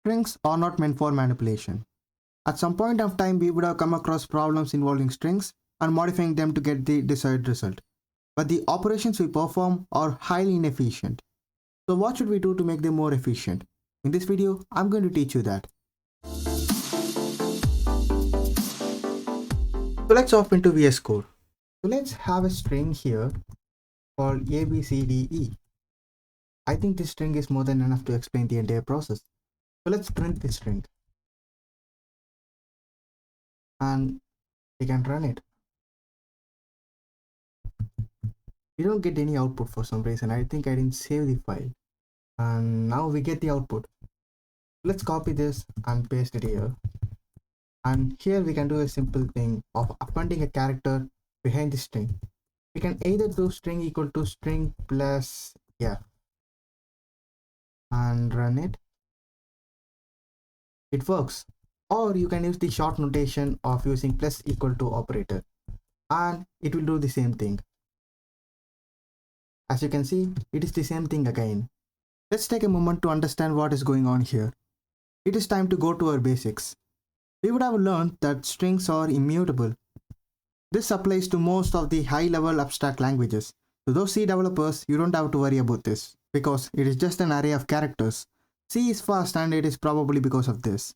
Strings are not meant for manipulation. At some point of time, we would have come across problems involving strings and modifying them to get the desired result. But the operations we perform are highly inefficient. So what should we do to make them more efficient? In this video, I'm going to teach you that. So let's hop into VS Code. So let's have a string here called ABCDE. I think this string is more than enough to explain the entire process. So let's print this string. And we can run it. We don't get any output for some reason. I think I didn't save the file. And now we get the output. Let's copy this and paste it here. And here we can do a simple thing of appending a character behind the string. We can either do string equal to string plus and run it. It works. Or you can use the short notation of using plus equal to operator and it will do the same thing. As you can see, it is the same thing again. Let's take a moment to understand what is going on here. It is time to go to our basics. We would have learned that strings are immutable. This applies to most of the high-level abstract languages. To those C developers, you don't have to worry about this because it is just an array of characters. C is fast and it is probably because of this.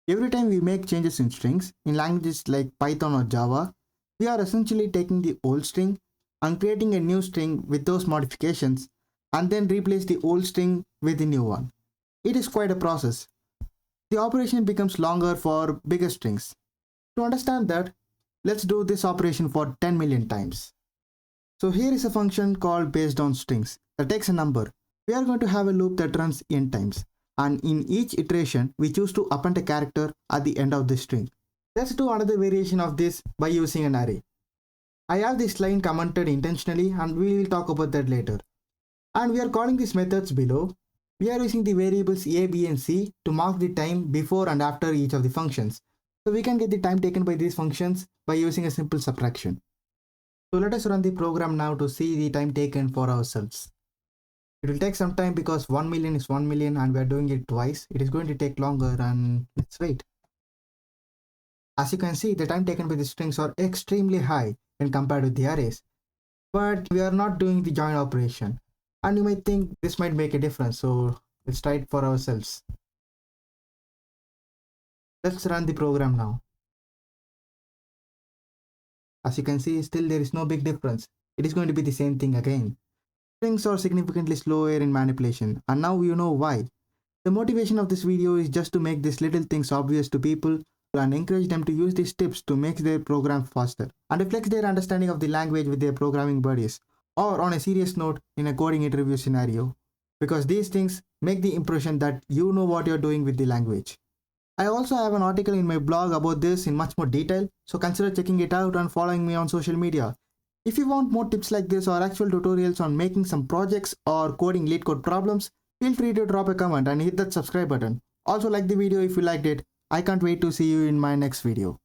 Every time we make changes in strings, in languages like Python or Java, we are essentially taking the old string and creating a new string with those modifications and then replace the old string with the new one. It is quite a process. The operation becomes longer for bigger strings. To understand that, let's do this operation for 10 million times. So here is a function called based on strings that takes a number. We are going to have a loop that runs n times. And in each iteration, we choose to append a character at the end of the string. Let's do another variation of this by using an array. I have this line commented intentionally and we will talk about that later. And we are calling these methods below. We are using the variables a, b and c to mark the time before and after each of the functions. So we can get the time taken by these functions by using a simple subtraction. So let us run the program now to see the time taken for ourselves. It will take some time because 1 million is 1 million and we are doing it twice. It is going to take longer and let's wait. As you can see, the time taken by the strings are extremely high when compared with the arrays. But we are not doing the join operation. And you might think this might make a difference. So let's try it for ourselves. Let's run the program now. As you can see, still there is no big difference. It is going to be the same thing again. Strings are significantly slower in manipulation, and now you know why. The motivation of this video is just to make these little things obvious to people and encourage them to use these tips to make their program faster and reflect their understanding of the language with their programming buddies, or on a serious note in a coding interview scenario, because these things make the impression that you know what you're doing with the language. I also have an article in my blog about this in much more detail, so consider checking it out and following me on social media. If you want more tips like this or actual tutorials on making some projects or coding lead code problems, feel free to drop a comment and hit that subscribe button. Also like the video if you liked it. I can't wait to see you in my next video.